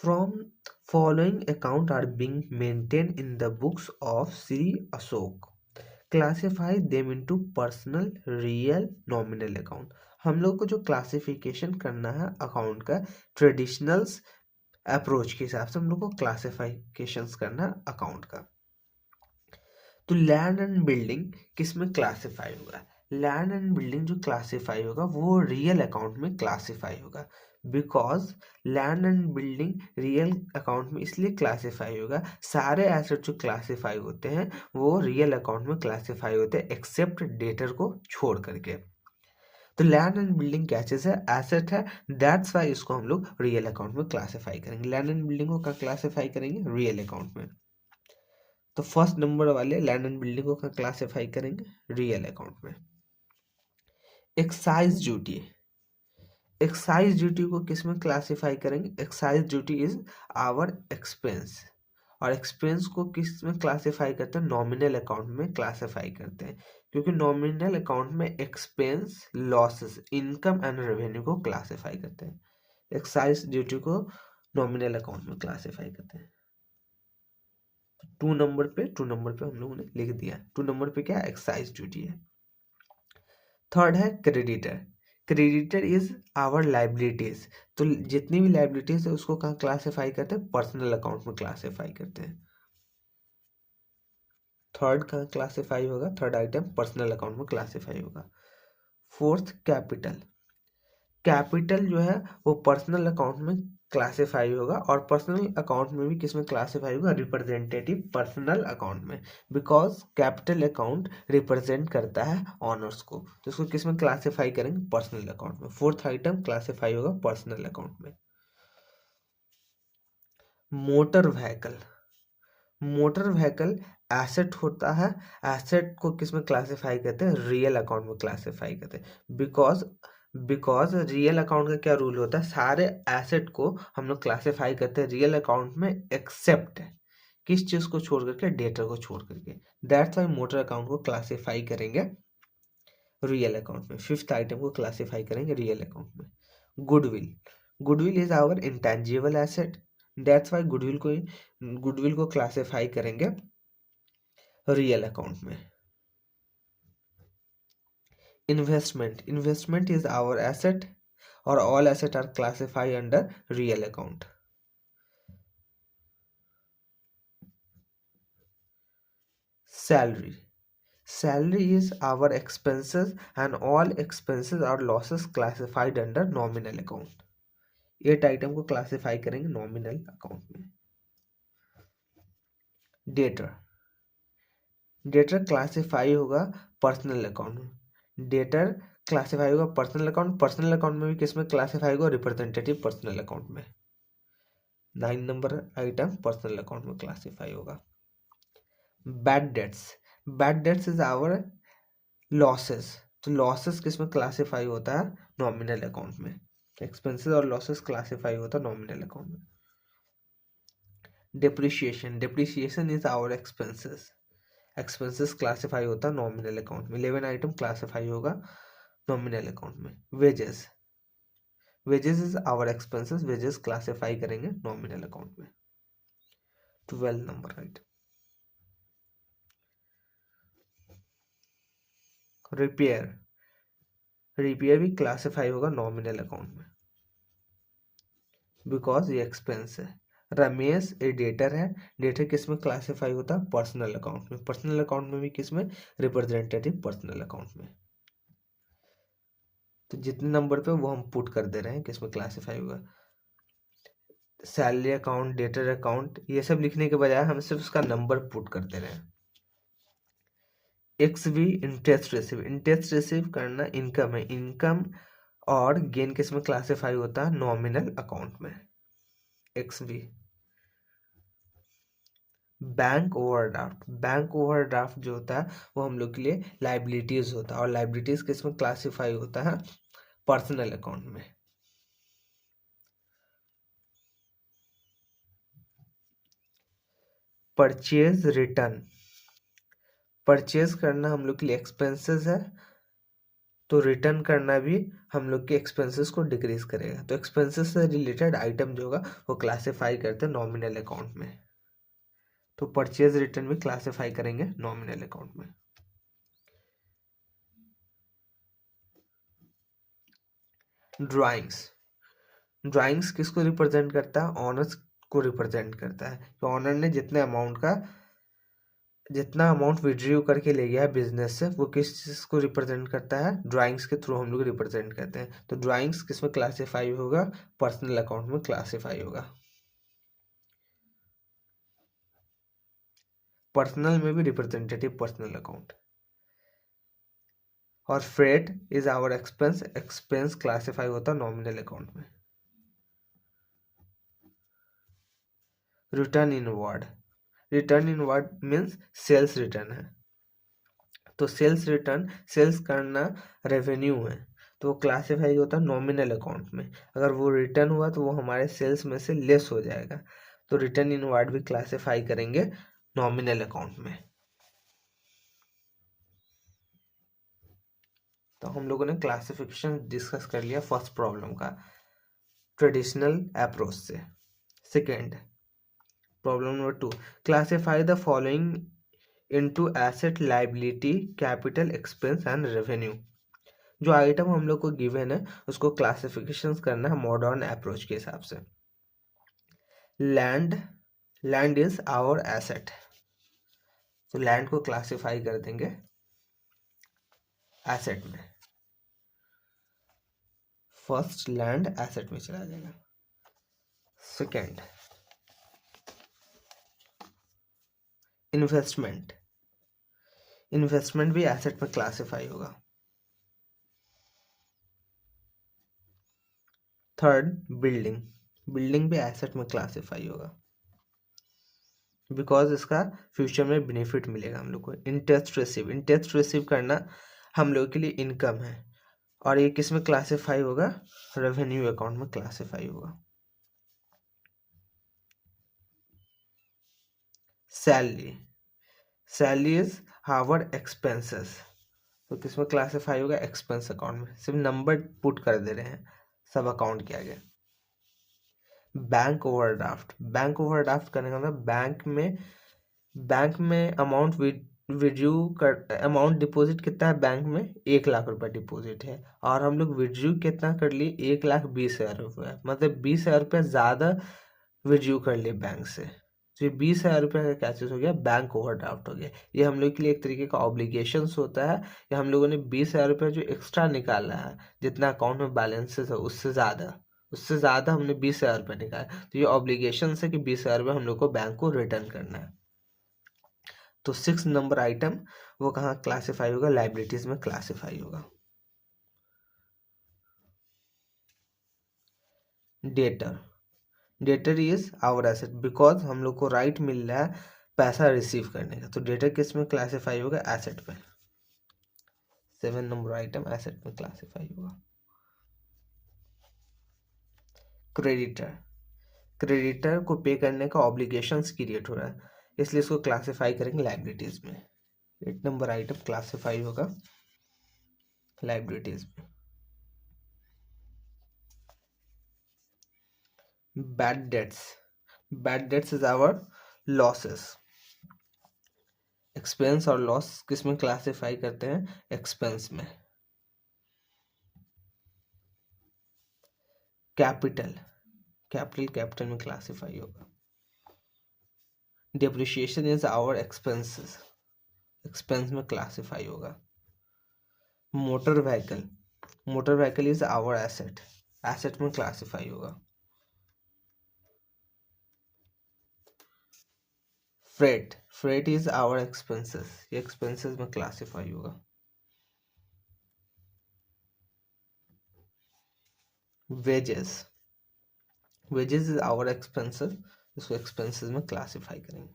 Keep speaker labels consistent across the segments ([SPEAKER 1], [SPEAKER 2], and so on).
[SPEAKER 1] From following account are being maintain in the books of Shri Ashok, classify them into personal, real, nominal account. हम लोग को जो classification करना है अकाउंट का ट्रेडिशनल्स अप्रोच के हिसाब से हम लोग को क्लासिफिकेशंस करना है अकाउंट का। तो लैंड एंड बिल्डिंग किस में क्लासिफाई होगा? लैंड एंड बिल्डिंग जो क्लासिफाई होगा वो रियल अकाउंट में क्लासिफाई होगा, because land and building real account में इसलिए क्लासिफाई होगा, सारे एसेट जो क्लासिफाई होते हैं वो रियल अकाउंट में क्लासिफाई होते हैं एक्सेप्ट डेटर को छोड़ करके। तो लैंड एंड बिल्डिंग क्या चीज है? एसेट है, दैट्स वाई इसको हम लोग रियल अकाउंट में क्लासिफाई करेंगे। लैंड एंड बिल्डिंग को क्या क्लासिफाई करेंगे? रियल अकाउंट में। तो फर्स्ट नंबर वाले लैंड एंड बिल्डिंग को क्लासिफाई करेंगे रियल अकाउंट में। एक्साइज ड्यूटी, एक्साइज ड्यूटी को किस में क्लासिफाई करेंगे? Excise duty is our expense, और एक्सपेंस को किस में क्लासिफाई करते हैं? नॉमिनल अकाउंट में क्लासिफाई करते हैं, क्योंकि नॉमिनल अकाउंट में expense, losses, income and revenue को क्लासिफाई करते हैं। एक्साइज ड्यूटी को नॉमिनल अकाउंट में क्लासिफाई करते हैं। 2 नंबर पे हम लोगों ने लिख दिया। 2 नंबर पे क्या? एक्साइज ड्यूटी है। थर्ड है creditor, creditor is our liabilities. तो जितनी भी लाइबिलिटीज है उसको कहाँ क्लासिफाई करते हैं? पर्सनल अकाउंट में क्लासिफाई करते हैं। थर्ड कहाँ क्लासिफाई होगा? थर्ड आइटम पर्सनल अकाउंट में क्लासिफाई होगा। फोर्थ कैपिटल, कैपिटल जो है वो पर्सनल अकाउंट में क्लासिफाई होगा, और पर्सनल अकाउंट में भी किस में क्लासिफाई होगा? रिप्रेजेंटेटिव पर्सनल अकाउंट में, बिकॉज कैपिटल अकाउंट रिप्रेजेंट करता है ऑनर्स को, तो इसको किस में क्लासिफाई करेंगे? पर्सनल अकाउंट में। फोर्थ आइटम क्लासिफाई होगा पर्सनल अकाउंट में। Motor vehicle, motor vehicle asset होता है, एसेट को किस में क्लासिफाई करते हैं? रियल अकाउंट में क्लासिफाई करते हैं, बिकॉज रियल अकाउंट का क्या रूल होता है? सारे एसेट को हम लोग क्लासिफाई करते हैं रियल अकाउंट में एक्सेप्ट किस चीज को छोड़ करके? डेटर को छोड़ करके। दैट्स वाई मोटर अकाउंट को क्लासिफाई करेंगे रियल अकाउंट में। फिफ्थ आइटम को क्लासिफाई करेंगे रियल अकाउंट में। Goodwill, goodwill is our intangible asset, that's why goodwill को क्लासिफाई करेंगे रियल अकाउंट में। Investment, investment is our asset, और all asset are classify under real account. Salary, salary is our expenses, and all expenses और losses classified under nominal account. 8 item को classify करेंगे nominal account में। Debtor, debtor classify होगा personal account में। Debtor classify होगा personal account, personal account में भी किस में क्लासिफाई होगा? रिप्रेजेंटेटिव पर्सनल अकाउंट में। 9 नंबर आइटम पर्सनल अकाउंट में क्लासिफाई होगा। Bad debts, bad debts is our losses, तो लॉसेस किस में क्लासिफाई होता है? नॉमिनल अकाउंट में। एक्सपेंसेस और लॉसेस क्लासिफाई होता है नॉमिनल अकाउंट में। Depreciation, depreciation is our expenses, expenses classify होता है नॉमिनल अकाउंट में। 11 आइटम क्लासिफाई होगा नॉमिनल अकाउंट में। Wages, wages is our expenses, wages classify करेंगे नॉमिनल अकाउंट में। 12 नंबर राइट। रिपेयर, रिपेयर भी क्लासिफाई होगा नॉमिनल अकाउंट में, बिकॉज ये एक्सपेंस है। रमेश ए डेटर है, डेटर किस में क्लासिफाई होता है? पर्सनल अकाउंट में। पर्सनल अकाउंट में भी किस में? रिप्रेजेंटेटिव पर्सनल अकाउंट में। तो जितने नंबर पे वो हम पुट कर दे रहे हैं किस में क्लासिफाई होगा। सैलरी अकाउंट, डेटर अकाउंट, ये सब लिखने के बजाय हम सिर्फ उसका नंबर पुट कर दे रहे हैं। एक्स भी इंटरेस्ट रिसीव, इंटरेस्ट रिसीव करना इनकम है, इनकम और गेन किस में क्लासिफाई होता है? नॉमिनल अकाउंट में। एक्स भी। बैंक ओवरड्राफ्ट, बैंक ओवरड्राफ्ट जो होता है वो हम लोग के लिए लाइबिलिटीज होता है, और लाइबिलिटीज किस में क्लासिफाई होता है? पर्सनल अकाउंट में। परचेज रिटर्न, परचेज करना हम लोग के लिए एक्सपेंसेस है, तो रिटर्न करना भी हम लोग के एक्सपेंसेस को डिक्रीज करेगा। तो एक्सपेंसेस से रिलेटेड आइटम जो होगा वो क्लासीफाई करते हैं नॉमिनल अकाउंट में। तो परचेज रिटर्न भी क्लासीफाई करेंगे नॉमिनल अकाउंट में। ड्राइंग्स किसको रिप्रेजेंट करता है? ऑनर्स को रिप्रेजेंट करता है। तो ऑनर ने जितना अमाउंट विड्रॉ करके ले गया है बिजनेस से, वो किस चीज को रिप्रेजेंट करता है? ड्राइंग्स के थ्रू हम लोग रिप्रेजेंट करते हैं। तो ड्राइंग्स किस में क्लासीफाई होगा? पर्सनल अकाउंट में क्लासीफाई होगा। पर्सनल में भी रिप्रेजेंटेटिव पर्सनल अकाउंट। और freight is our expense classify होता है नॉमिनल अकाउंट में। Return inward means sales return है। तो सेल्स करना रेवेन्यू है, तो वो क्लासीफाई होता है नॉमिनल अकाउंट में। अगर वो रिटर्न हुआ तो वो हमारे सेल्स में से लेस हो जाएगा। तो रिटर्न इनवर्ड भी क्लासीफाई करेंगे नॉमिनल अकाउंट में। तो हम लोगों ने क्लासिफिकेशन डिस्कस कर लिया फर्स्ट प्रॉब्लम का ट्रेडिशनल अप्रोच से। Second problem number 2, classify the following into asset, liability, capital, expense and revenue. जो आइटम हम लोग को गिवन है उसको क्लासिफिकेशन करना है मॉडर्न अप्रोच के हिसाब से। लैंड इज आवर एसेट, तो लैंड को क्लासिफाई कर देंगे एसेट में। फर्स्ट लैंड एसेट में चला जाएगा। सेकेंड इन्वेस्टमेंट भी एसेट में क्लासिफाई होगा। थर्ड बिल्डिंग भी एसेट में क्लासिफाई होगा, बिकॉज इसका फ्यूचर में बेनिफिट मिलेगा हम लोग को। इंटरेस्ट रिसीव करना हम लोग के लिए इनकम है, और ये किस में क्लासिफाई होगा? रेवेन्यू अकाउंट में क्लासिफाई होगा। सैलरी इज आवर एक्सपेंसेस, तो किस में क्लासिफाई होगा? एक्सपेंस अकाउंट में। सिर्फ नंबर पुट कर दे रहे हैं, सब अकाउंट के आगे। बैंक ओवरड्राफ्ट करने का मतलब बैंक में अमाउंट डिपॉजिट कितना है? बैंक में 1 लाख रुपए डिपॉजिट है, और हम लोग विड्रू कितना कर लिए? 1,20,000 रुपये। मतलब 20,000 रुपये ज़्यादा विड्रू कर लिए बैंक से। तो ये 20,000 रुपये का क्या चीज़ हो गया? बैंक ओवरड्राफ्ट हो गया। ये हम लोग के लिए एक तरीके का ऑब्लिगेशंस होता है, या हम लोगों ने 20,000 रुपये जो एक्स्ट्रा निकाला है, जितना अकाउंट में बैलेंसेस है उससे ज़्यादा हमने 20,000 रुपये निकाला। तो ये ऑब्लिगेशन है कि 20,000 रुपये हम लोग को बैंक को रिटर्न करना है। तो 6 नंबर आइटम वो कहाँ क्लासिफाई होगा? लाइबिलिटीज में क्लासिफाई होगा। Debtor is our asset, because हम लोग को राइट मिल रहा है पैसा रिसीव करने का। तो डेटर किस में क्लासिफाई होगा? एसेट में। 7 नंबर आइटम एसेट में क्लासिफाई होगा। क्रेडिटर को पे करने का ऑब्लिगेशंस क्रिएट हो रहा है, इसलिए इसको क्लासिफाई करेंगे लाइबिलिटीज में। 8 नंबर आइटम क्लासिफाई होगा लाइबिलिटीज में। Bad debts is our losses. Expense और लॉस किस में क्लासिफाई करते हैं? एक्सपेंस में। कैपिटल में क्लासिफाई होगा। Depreciation is our expenses, expense में क्लासिफाई होगा। Motor vehicle is our asset में क्लासिफाई होगा। फ्रेट इज आवर एक्सपेंसेस, ये एक्सपेंसेस में क्लासिफाई होगा। वेजेस इज आवर एक्सपेंसेस, इसको एक्सपेंसेस में क्लासिफाई करेंगे।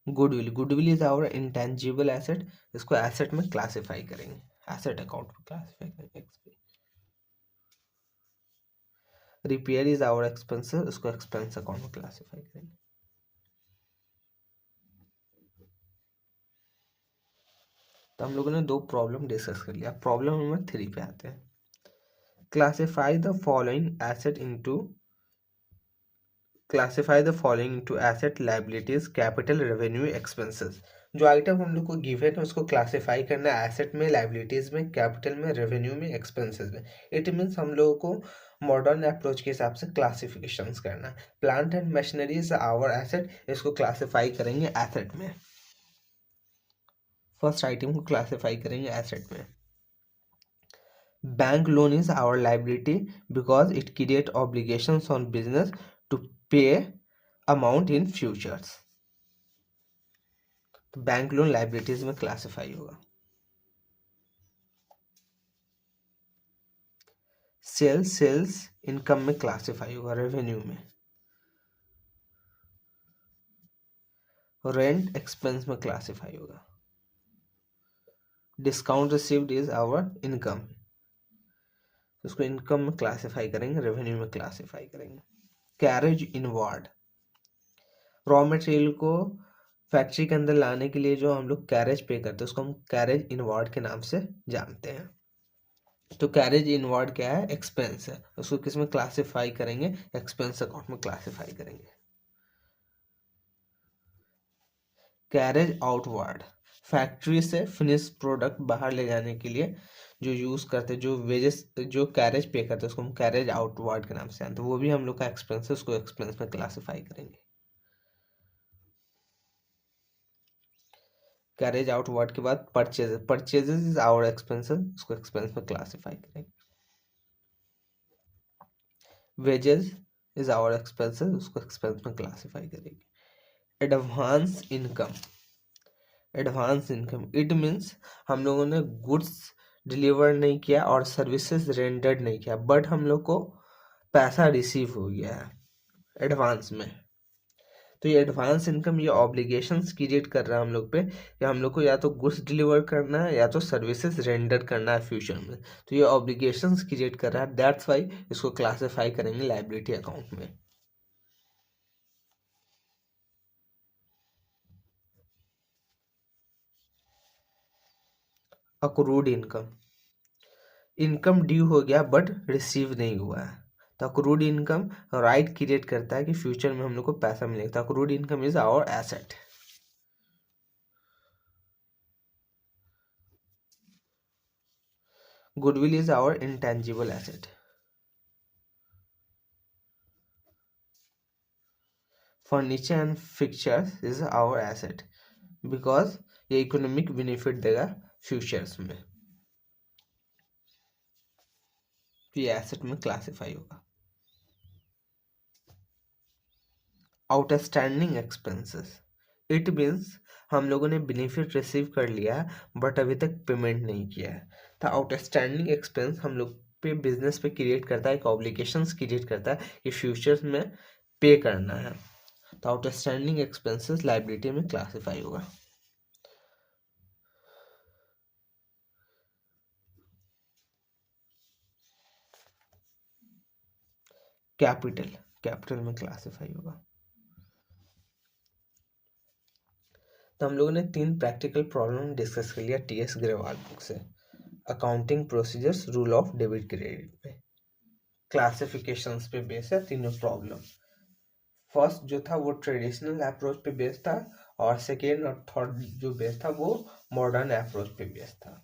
[SPEAKER 1] Goodwill is our intangible asset, इसको एसेट में क्लासिफाई करेंगे, एसेट अकाउंट में क्लासिफाई करेंगे। रिपेयर इज आवर एक्सपेंसेस, उसको एक्सपेंस अकाउंट में क्लासिफाई करेंगे। तो हम लोगों ने दो प्रॉब्लम डिस्कस कर लिया। प्रॉब्लम नंबर 3 पे आते हैं। Classify the following asset into classify the following into asset, liabilities, capital, revenue, expenses. जो आइटम हम लोग को गिवन है उसको क्लासिफाई करना है एसेट में, लायबिलिटीज में, कैपिटल में, रेवेन्यू में, एक्सपेंसेस में। इट मीन्स हम लोगों को मॉडर्न अप्रोच के हिसाब से क्लासिफिकेशंस करना है। Plant and machinery is our asset, इसको क्लासिफाई करेंगे एसेट में। फर्स्ट आइटम को क्लासिफाई करेंगे एसेट में। Bank loan is our liability because it create obligations on business to pay amount in futures. तो बैंक लोन लाइबिलिटीज में classify होगा। Sales income में क्लासिफाई होगा, रेवेन्यू में। रेंट एक्सपेंस में क्लासिफाई होगा। Discount received is our income, उसको income में क्लासिफाई करेंगे, रेवेन्यू में क्लासिफाई करेंगे। कैरेज इनवार्ड, रॉ मटेरियल को फैक्ट्री के अंदर लाने के लिए जो हम लोग कैरेज पे करते हैं उसको हम कैरेज इनवार्ड के नाम से जानते हैं। तो कैरेज इनवार्ड क्या है? एक्सपेंस है। उसको किस में क्लासिफाई करेंगे? एक्सपेंस अकाउंट में क्लासिफाई करेंगे। कैरेज आउटवार्ड, फैक्ट्री से फिनिश प्रोडक्ट बाहर ले जाने के लिए जो यूज करते हैं, जो वेजेस, जो कैरेज पे करते हैं उसको हम कैरेज आउटवार्ड के नाम से जानते हैं। वो भी हम लोग का एक्सपेंस है, उसको एक्सपेंस में क्लासिफाई करेंगे। कैरेज आउटवार्ड के बाद परचेजेस इज आवर एक्सपेंसेस, उसको एक्सपेंस में क्लासिफाई करेंगे। वेजेस इज आवर एक्सपेंसेस, उसको एक्सपेंस में क्लासिफाई करेंगे। एडवांस इनकम इट मीन्स हम लोगों ने गुड्स डिलीवर नहीं किया और सर्विसेज रेंडर्ड नहीं किया, बट हम लोग को पैसा रिसीव हो गया है एडवांस में। तो ये एडवांस इनकम, ये ऑब्लिगेशंस क्रिएट कर रहा है हम लोग पे कि हम लोग को या तो गुड्स डिलीवर करना है या तो सर्विसेज रेंडर करना है फ्यूचर में। तो ये ऑब्लिगेशंस क्रिएट कर रहा है, दैट्स वाई इसको क्लासिफाई करेंगे लायबिलिटी अकाउंट में। अक्रूड इनकम, इनकम ड्यू हो गया बट रिसीव नहीं हुआ है। तो अक्रूड इनकम राइट क्रिएट करता है कि फ्यूचर में हम लोग को पैसा मिलेगा। तो accrued income is our asset. Goodwill is our intangible asset. Furniture and fixtures is our asset because ये इकोनॉमिक बेनिफिट देगा फ्यूचर्स में। तो ये एसेट में क्लासिफाई होगा। आउटस्टैंडिंग एक्सपेंसेस इट मीन्स हम लोगों ने बेनिफिट रिसीव कर लिया बट अभी तक पेमेंट नहीं किया है। तो आउटस्टैंडिंग एक्सपेंस हम लोग पे बिजनेस पे क्रिएट करता है, एक ऑब्लिगेशंस क्रिएट करता है कि फ्यूचर्स में पे करना है। तो आउटस्टैंडिंग एक्सपेंसेस लायबिलिटी में क्लासिफाई होगा। कैपिटल में क्लासिफाई होगा। तो हम लोगों ने 3 प्रैक्टिकल प्रॉब्लम डिस्कस कर लिया टीएस ग्रेवाल बुक से। Accounting procedures, rule of debit credit पे, क्लासिफिकेशंस पे बेस है तीनों प्रॉब्लम। फर्स्ट जो था वो ट्रेडिशनल अप्रोच पे बेस्ड था और सेकेंड और थर्ड जो बेस्ड था वो मॉडर्न अप्रोच पे बेस्ड था।